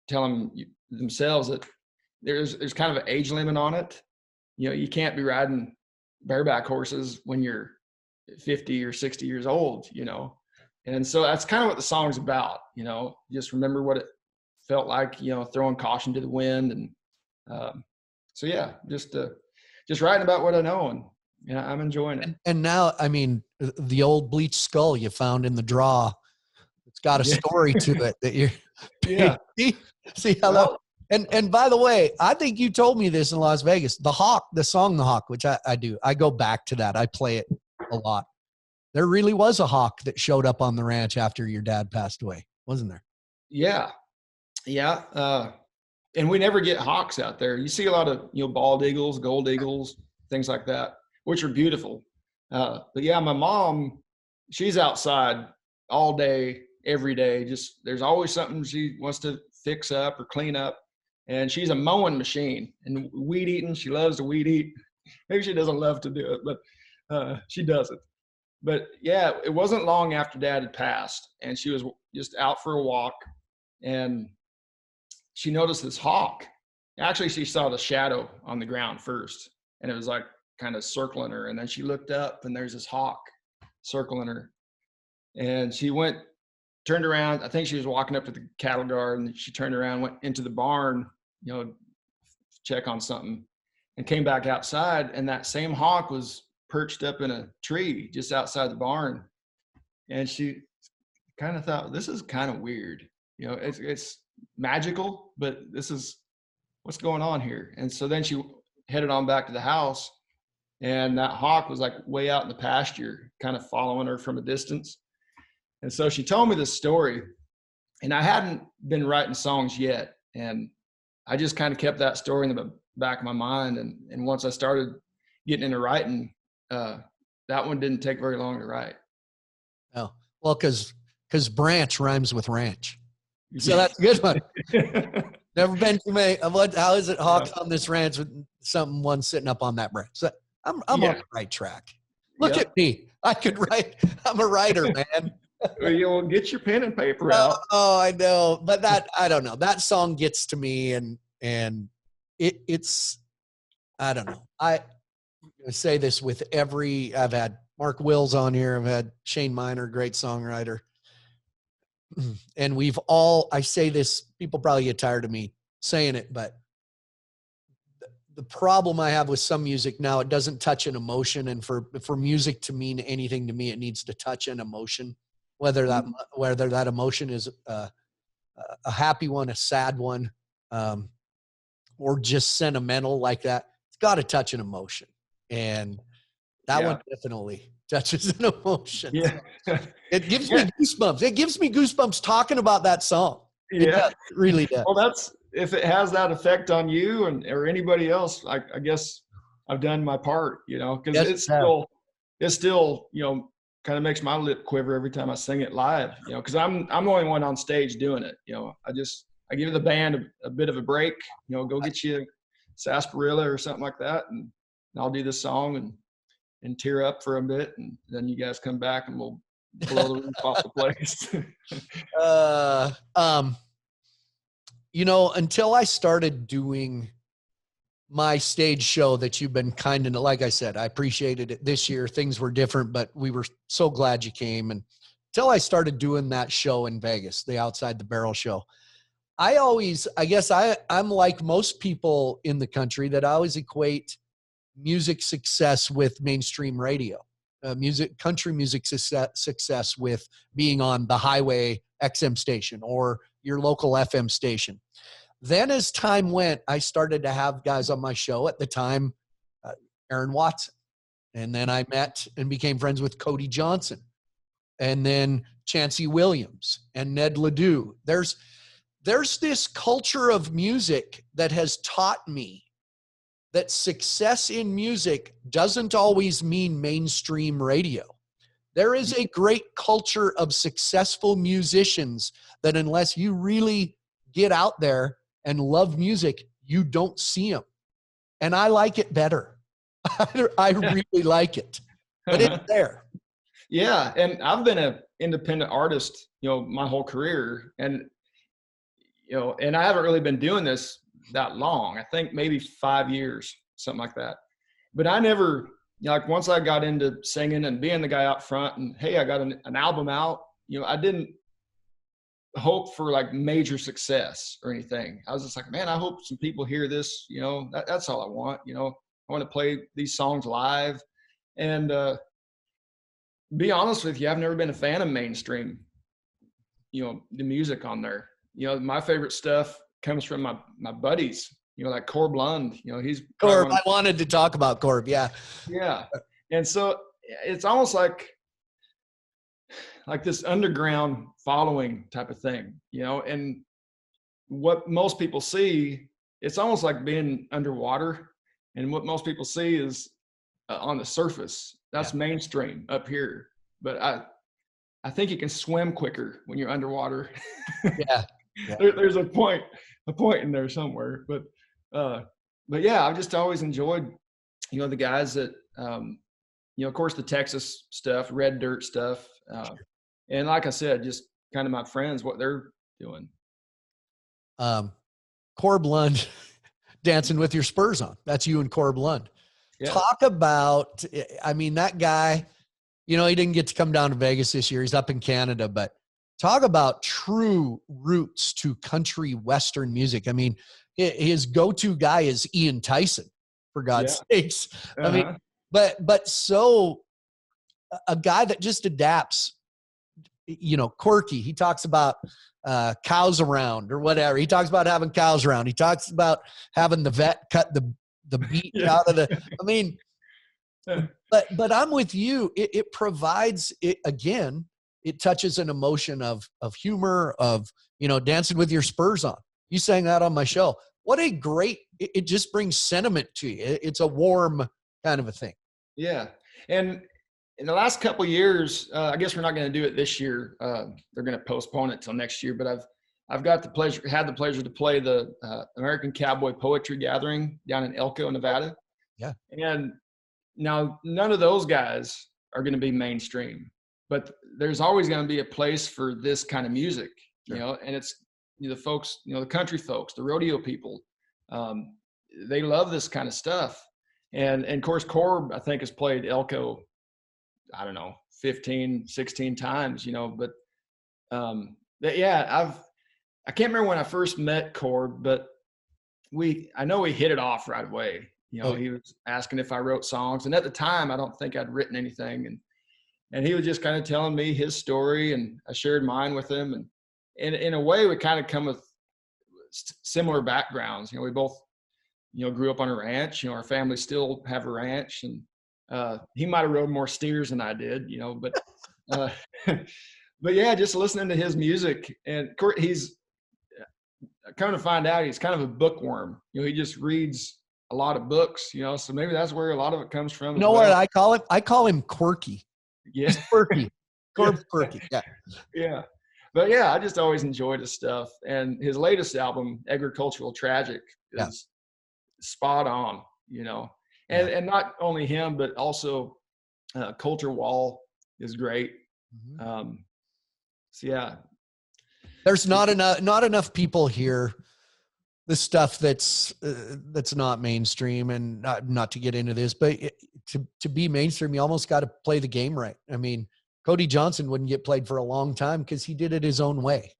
tell them themselves that there's kind of an age limit on it. You know, you can't be riding bareback horses when you're 50 or 60 years old, you know. And so that's kind of what the song's about, you know. Just remember what it felt like, you know, throwing caution to the wind. And so yeah, just writing about what I know, and yeah, I'm enjoying it. And now, I mean, the old bleached skull you found in the draw, it's got a story to it that you're yeah. See how that. And by the way, I think you told me this in Las Vegas. The Hawk, the song The Hawk, which I do. I go back to that. I play it a lot. There really was a hawk that showed up on the ranch after your dad passed away, wasn't there? Yeah. Yeah. And we never get hawks out there. You see a lot of, you know, bald eagles, gold eagles, things like that, which are beautiful. But yeah, my mom, she's outside all day, every day. Just there's always something she wants to fix up or clean up. And she's a mowing machine and weed eating. She loves to weed eat. Maybe she doesn't love to do it, but she does it. But yeah, it wasn't long after Dad had passed, and she was just out for a walk, and she noticed this hawk. Actually, she saw the shadow on the ground first, and it was like kind of circling her. And then she looked up, and there's this hawk circling her. And she turned around. I think she was walking up to the cattle guard, and she turned around, went into the barn, check on something, and came back outside. And that same hawk was perched up in a tree just outside the barn. And she kind of thought, this is kind of weird. It's magical, but this is what's going on here. And so then she headed on back to the house, and that hawk was like way out in the pasture, kind of following her from a distance. And so she told me this story, and I hadn't been writing songs yet. And I just kind of kept that story in the back of my mind. And once I started getting into writing, that one didn't take very long to write. Oh, well, because branch rhymes with ranch. So that's a good one. Never been too many. How is it hawks on this ranch with one sitting up on that branch? So I'm on the right track. Look at me. I could write. I'm a writer, man. Well, you'll get your pen and paper out. Oh, I know. But I don't know. That song gets to me, and it's, I don't know. I say this with I've had Mark Wills on here. I've had Shane Miner, great songwriter. And I say this, people probably get tired of me saying it, but the problem I have with some music now, it doesn't touch an emotion. And for music to mean anything to me, it needs to touch an emotion, whether that emotion is a happy one, a sad one, or just sentimental like that. It's got to touch an emotion. And that one definitely touches an emotion. Yeah. It gives me goosebumps. It gives me goosebumps talking about that song. It really does. Well, if it has that effect on you or anybody else, I guess I've done my part, because it's still, kind of makes my lip quiver every time I sing it live, because I'm the only one on stage doing it. I give the band a bit of a break, go get you a sarsaparilla or something like that. And I'll do this song and tear up for a bit. And then you guys come back and we'll blow the roof off the place. Until I started doing my stage show that you've been kind enough, like I said, I appreciated it this year. Things were different, but we were so glad you came. And until I started doing that show in Vegas, the Outside the Barrel show, I guess I'm like most people in the country that I always equate music success with mainstream radio, country music success with being on the highway XM station or your local FM station. Then as time went, I started to have guys on my show at the time, Aaron Watson. And then I met and became friends with Cody Johnson. And then Chancey Williams and Ned Ledoux. There's this culture of music that has taught me that success in music doesn't always mean mainstream radio. There is a great culture of successful musicians that unless you really get out there and love music, you don't see them. And I like it better. I really like it, but it's there. Yeah. And I've been an independent artist, my whole career. And, and I haven't really been doing this that long. I think maybe 5 years, something like that. But I never, once I got into singing and being the guy out front and, hey, I got an album out, I didn't hope for like major success or anything. I was just like, man, I hope some people hear this, that's all I want. I want to play these songs live. And be honest with you, I've never been a fan of mainstream, the music on there. My favorite stuff comes from my buddies, like Corb Lund, he's Corb. I wanted to talk about Corb. Yeah. Yeah. And so it's almost like this underground following type of thing, and what most people see, it's almost like being underwater. And what most people see is on the surface. That's mainstream up here. But I think you can swim quicker when you're underwater. Yeah. Yeah. There's a point in there somewhere, but yeah, I've just always enjoyed, the guys that, of course the Texas stuff, red dirt stuff. And like I said, just kind of my friends, what they're doing. Corb Lund, Dancing with Your Spurs On. That's you and Corb Lund. Yeah. Talk about, I mean, that guy, he didn't get to come down to Vegas this year. He's up in Canada, but talk about true roots to country Western music. I mean, his go-to guy is Ian Tyson, for God's sakes. I mean, but so a guy that just adapts, quirky. He talks about cows around or whatever. He talks about having cows around. He talks about having the vet cut the beat out of the, I mean, but I'm with you. It provides it again. It touches an emotion of humor, of, dancing with your Spurs on. You sang that on my show. What a great, it just brings sentiment to you. It's a warm kind of a thing. Yeah. And in the last couple of years, I guess we're not going to do it this year. They're going to postpone it till next year, but I've had the pleasure to play the American Cowboy Poetry Gathering down in Elko, Nevada. Yeah. And now none of those guys are going to be mainstream, but there's always going to be a place for this kind of music, sure. And it's the folks, the country folks, the rodeo people, they love this kind of stuff. And of course, Corb, I think, has played Elko, I don't know, 15, 16 times, but I can't remember when I first met Corb, but I know we hit it off right away. He was asking if I wrote songs, and at the time I don't think I'd written anything, and he was just kind of telling me his story, and I shared mine with him, and in a way we kind of come with similar backgrounds. We both grew up on a ranch. Our family still have a ranch, and he might have rode more steers than I did, but but yeah, just listening to his music. And he's come to find out he's kind of a bookworm. He just reads a lot of books, so maybe that's where a lot of it comes from. What I call him? I call him quirky. Yeah. He's quirky. Corb's quirky. Yeah. Yeah. But yeah, I just always enjoyed his stuff. And his latest album, Agricultural Tragic, is spot on, and not only him, but also Coulter Wall is great. Mm-hmm. So yeah, there's not enough people hear the stuff that's not mainstream, and not to get into this, but to be mainstream, you almost got to play the game right. I mean, Cody Johnson wouldn't get played for a long time because he did it his own way.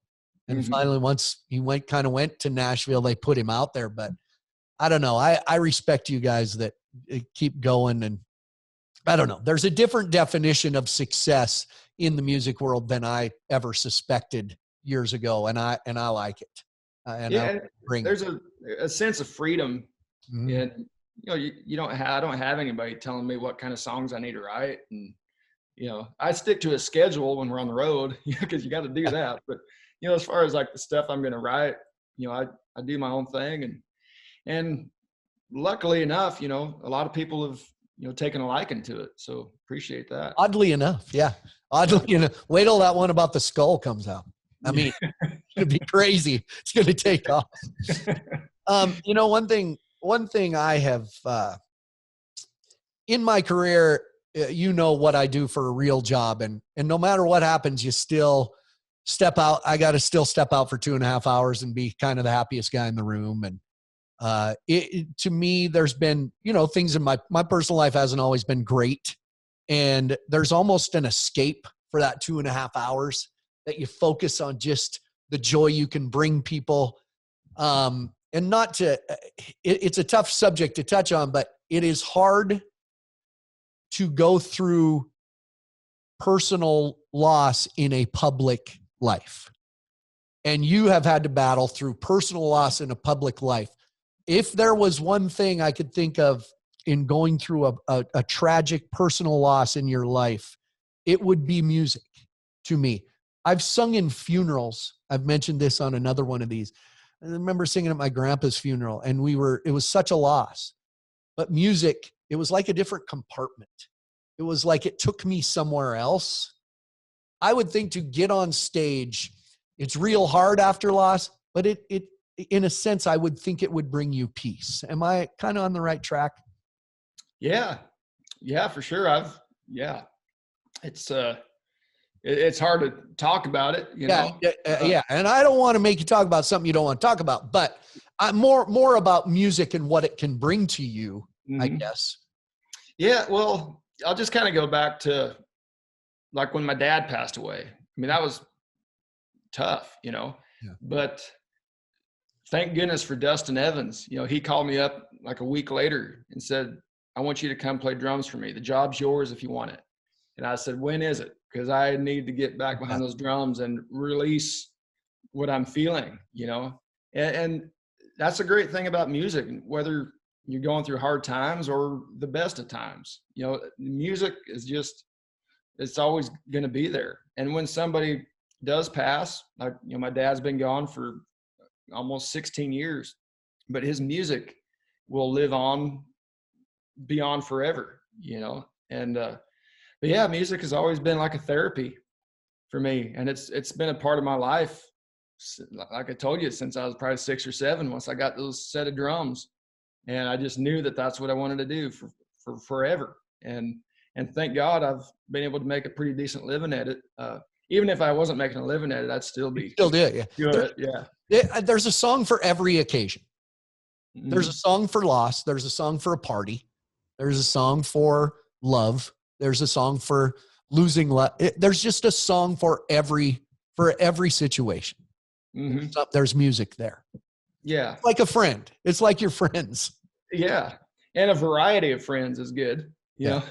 And mm-hmm. finally, once he went to Nashville, they put him out there. But I don't know. I respect you guys that keep going. And I don't know. There's a different definition of success in the music world than I ever suspected years ago. And I like it. There's a sense of freedom. Mm-hmm. And, I don't have anybody telling me what kind of songs I need to write. And, I stick to a schedule when we're on the road, because you got to do that. But, as far as like the stuff I'm going to write, I do my own thing. And luckily enough, a lot of people have, taken a liking to it. So appreciate that. Oddly enough. Yeah. Oddly enough. Wait till that one about the skull comes out. I mean, it's going to be crazy. It's going to take off. One thing I have, in my career, what I do for a real job, and no matter what happens, you still step out. I got to still step out for 2.5 hours and be kind of the happiest guy in the room. And, to me, there's been, things in my personal life hasn't always been great. And there's almost an escape for that 2.5 hours that you focus on just the joy you can bring people. And not to, it's a tough subject to touch on, but it is hard to go through personal loss in a public life. And you have had to battle through personal loss in a public life. If there was one thing I could think of in going through a tragic personal loss in your life, it would be music to me. I've sung in funerals. I've mentioned this on another one of these. I remember singing at my grandpa's funeral, and it was such a loss. But music, it was like a different compartment. It was like it took me somewhere else. I would think to get on stage, it's real hard after loss, but it in a sense, I would think it would bring you peace. Am I kind of on the right track? Yeah. Yeah, for sure. It's hard to talk about it, you know? Yeah. And I don't want to make you talk about something you don't want to talk about, but I'm more about music and what it can bring to you, I guess. Yeah. Well, I'll just kind of go back to like when my dad passed away. I mean, that was tough, you know, but thank goodness for Dustin Evans. You know, he called me up like a week later and said, I want you to come play drums for me. The job's yours if you want it. And I said, when is it? Because I need to get back behind those drums and release what I'm feeling, you know? And that's a great thing about music, whether you're going through hard times or the best of times. You know, music is just, it's always going to be there. And when somebody does pass, like, you know, my dad's been gone for almost 16 years, but his music will live on beyond forever, you know? And, but yeah, music has always been like a therapy for me. And it's been a part of my life. Like I told you, since I was probably 6 or 7, once I got those set of drums, and I just knew that that's what I wanted to do for forever. And thank God I've been able to make a pretty decent living at it. Even if I wasn't making a living at it, I'd still be. Still did, yeah. Good, yeah. There's a song for every occasion. Mm-hmm. There's a song for loss. There's a song for a party. There's a song for love. There's a song for losing. There's just a song for every situation. Mm-hmm. There's music there. Yeah. Like a friend. It's like your friends. Yeah. And a variety of friends is good. You know,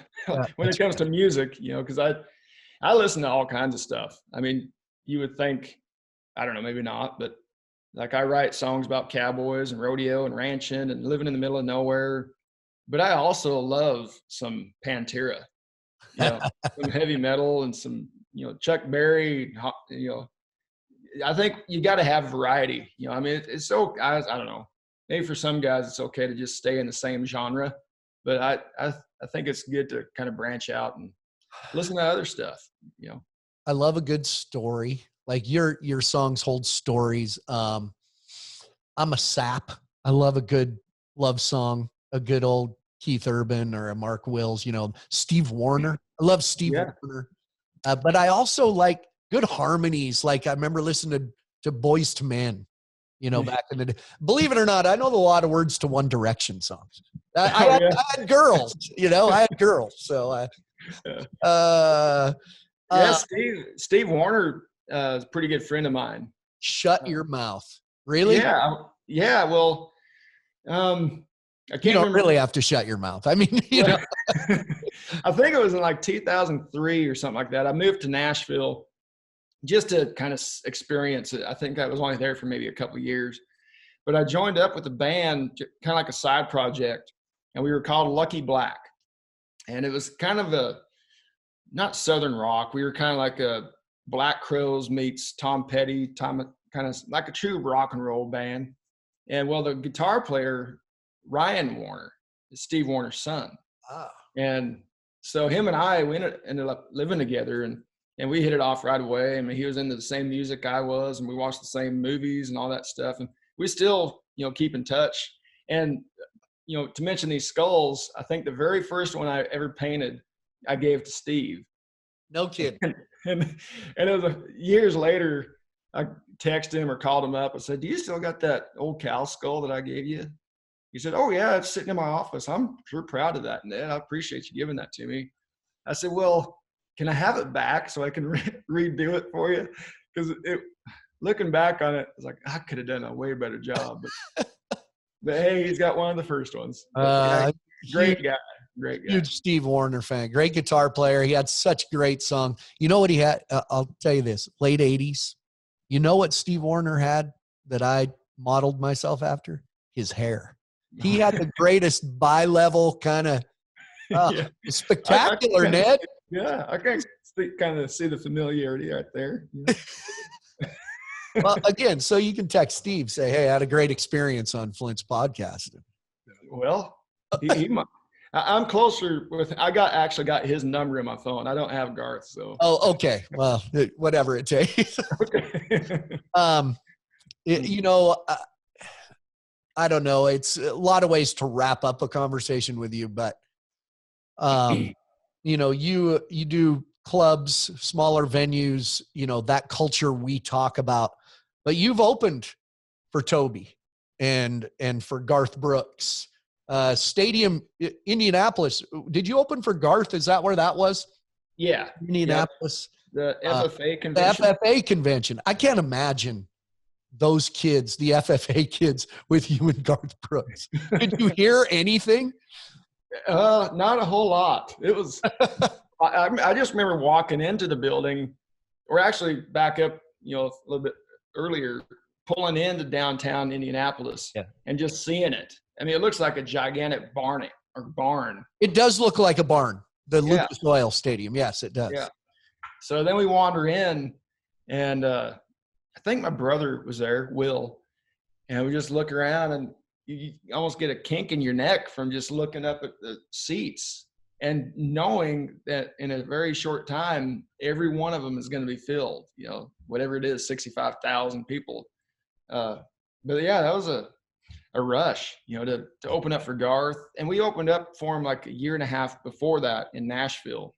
when it comes to music, you know, because I listen to all kinds of stuff. I mean, you would think, I don't know, maybe not, but like I write songs about cowboys and rodeo and ranching and living in the middle of nowhere. But I also love some Pantera, you know, some heavy metal and some, you know, Chuck Berry, you know. I think you got to have variety. You know, I mean, it's so, I don't know, maybe for some guys it's okay to just stay in the same genre, but I think it's good to kind of branch out and listen to other stuff, you know. I love a good story. Like your songs hold stories. I'm a sap. I love a good love song, a good old Keith Urban or a Mark Wills, you know, Steve Wariner. I love Steve Wariner. But I also like good harmonies. Like I remember listening to Boys to Men, you know, back in the day. Believe it or not, I know a lot of words to One Direction songs. I had girls, you know, I had girls. So, Steve Wariner is a pretty good friend of mine. Shut your mouth. Really? Yeah. Well, I can't don't really have to shut your mouth. I mean, you know. I think it was in like 2003 or something like that. I moved to Nashville just to kind of experience it. I think I was only there for maybe a couple of years, but I joined up with a band, kind of like a side project, and we were called Lucky Black. And it was kind of not Southern rock. We were kind of like a Black Crowes meets Tom Petty, kind of like a true rock and roll band. And well, the guitar player, Ryan Warner, is Steve Warner's son. And so him and I, we ended up living together, and we hit it off right away. I mean, he was into the same music I was, and we watched the same movies and all that stuff. And we still, you know, keep in touch. And, you know, to mention these skulls, I think the very first one I ever painted, I gave to Steve. No kidding. And it was years later, I texted him or called him up and said, do you still got that old cow skull that I gave you? He said, oh, yeah, it's sitting in my office. I'm sure proud of that, Ned. I appreciate you giving that to me. I said, well, can I have it back so I can redo it for you? Because looking back on it, I was like, I could have done a way better job. But hey, he's got one of the first ones. Great guy. Huge Steve Wariner fan. Great guitar player. He had such great song. You know what he had? I'll tell you this. Late 80s. You know what Steve Wariner had that I modeled myself after? His hair. He had the greatest bi-level kind of spectacular, Ned. Yeah, I can kind of see the familiarity right there. Yeah. Well, again, so you can text Steve, say, hey, I had a great experience on Flint's podcast. Well, he might. I'm closer with. Actually got his number in my phone. I don't have Garth, so. Oh, okay. Well, whatever it takes. You know, I don't know. It's a lot of ways to wrap up a conversation with you, but you know, you do clubs, smaller venues, you know, that culture we talk about, but you've opened for Toby and for Garth Brooks. Stadium, Indianapolis. Did you open for Garth? Is that where that was? Yeah. Indianapolis. Yep. The FFA convention. The FFA convention. I can't imagine those kids, the FFA kids, with you and Garth Brooks. Did you hear anything? Not a whole lot. It was, I just remember walking into the building, or actually back up, you know, a little bit earlier, pulling into downtown Indianapolis and just seeing it. I mean, it looks like a gigantic barn. It does look like a barn, the Lucas Oil Stadium. Yes, it does. Yeah. So then we wander in, and I think my brother was there, Will, and we just look around, and you almost get a kink in your neck from just looking up at the seats and knowing that in a very short time, every one of them is going to be filled, you know, whatever it is, 65,000 people. But yeah, that was a rush, you know, to open up for Garth. And we opened up for him like a year and a half before that in Nashville.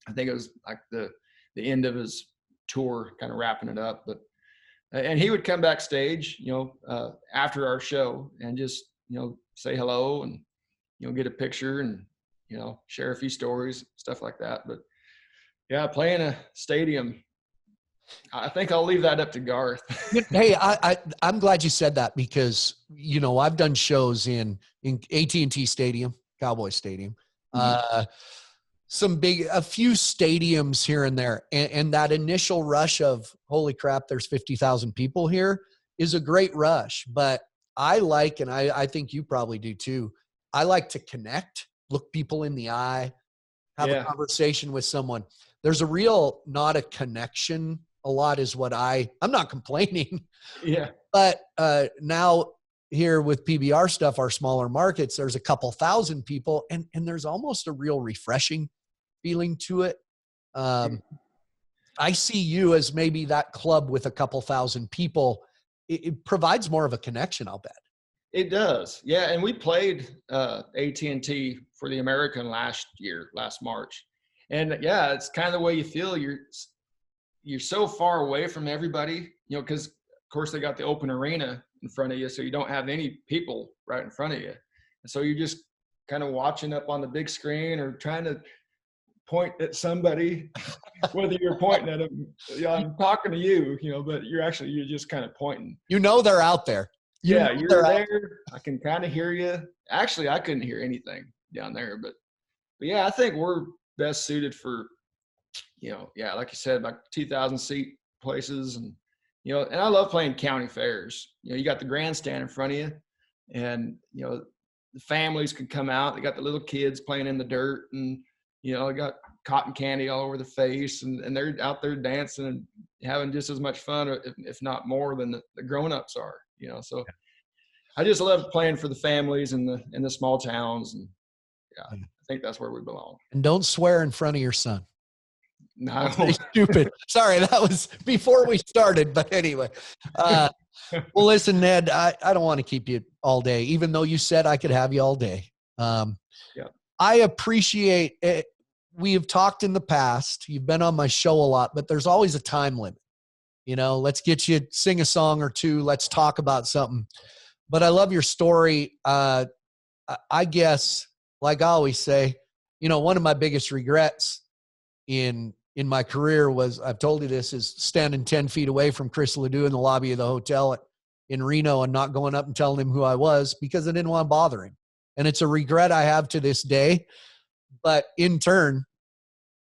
I think it was like the end of his tour, kind of wrapping it up. But and he would come backstage, you know, after our show and just, you know, say hello and, you know, get a picture and, you know, share a few stories, stuff like that. But yeah, playing a stadium, I think I'll leave that up to Garth. Hey, I'm glad you said that because, you know, I've done shows in AT&T Stadium, Cowboy Stadium, a few stadiums here and there. And that initial rush of, holy crap, there's 50,000 people here is a great rush. But I like, and I think you probably do too, I like to connect, look people in the eye, have a conversation with someone. There's a real, not a connection. A lot is what I'm not complaining. Yeah. But now here with PBR stuff, our smaller markets, there's a couple thousand people and there's almost a real refreshing feeling to it. I see you as maybe that club with a couple thousand people. It provides more of a connection, I'll bet. It does. Yeah. And we played AT&T for the American last March. And yeah, it's kind of the way you feel. You're so far away from everybody, you know, because of course they got the open arena in front of you. So you don't have any people right in front of you. And so you're just kind of watching up on the big screen or trying to point at somebody, whether you're pointing at them. Yeah, I'm talking to you, you know, but you're just kind of pointing. You know, they're out there. You're there. I can kind of hear you. Actually, I couldn't hear anything down there, but yeah, I think we're best suited for, you know, yeah, like you said, like 2,000 seat places. And, you know, and I love playing county fairs. You know, you got the grandstand in front of you and, you know, the families can come out. They got the little kids playing in the dirt and, you know, they got cotton candy all over the face and they're out there dancing and having just as much fun, if not more than the grown-ups are, you know. So I just love playing for the families in the small towns. And yeah, I think that's where we belong. And don't swear in front of your son. No. That's stupid. Sorry, that was before we started, but anyway. Well, listen, Ned, I don't want to keep you all day, even though you said I could have you all day. I appreciate it. We have talked in the past. You've been on my show a lot, but there's always a time limit. You know, let's get you sing a song or two. Let's talk about something. But I love your story. I guess, like I always say, you know, one of my biggest regrets in my career was, I've told you this, is standing 10 feet away from Chris LeDoux in the lobby of the hotel in Reno and not going up and telling him who I was because I didn't want to bother him. And it's a regret I have to this day. But in turn,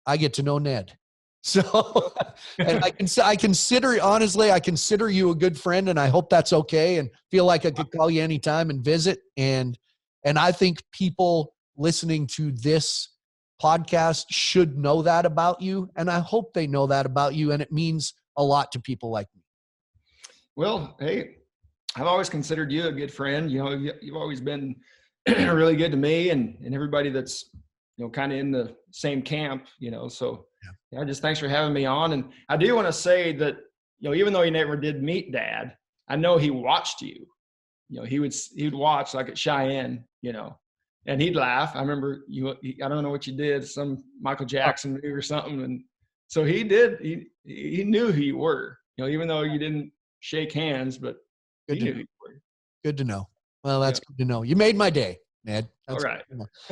I get to know Ned. So, and I consider, honestly, I consider you a good friend, and I hope that's okay, and feel like I could call you anytime and visit. And I think people listening to this podcast should know that about you. And I hope they know that about you. And it means a lot to people like me. Well, hey, I've always considered you a good friend. You know, you've always been really good to me and everybody that's, kind of in the same camp, so yeah, just thanks for having me on. And I do want to say that, even though you never did meet Dad, I know he watched you. He'd watch like at Cheyenne, and he'd laugh. I remember I don't know what you did, some Michael Jackson movie or something. And so he knew who you were, even though you didn't shake hands, but he knew who you were. Good to know. Well, that's good to know. You made my day, Ned. That's all right.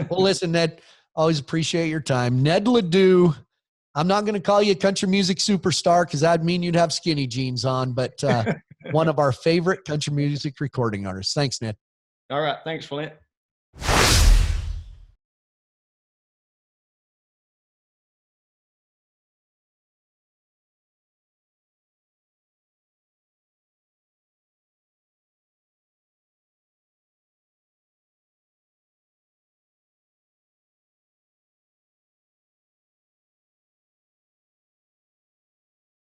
Well, listen, Ned, always appreciate your time. Ned Ledoux. I'm not going to call you a country music superstar because that'd mean you'd have skinny jeans on, but one of our favorite country music recording artists. Thanks, Ned. All right. Thanks, Flint.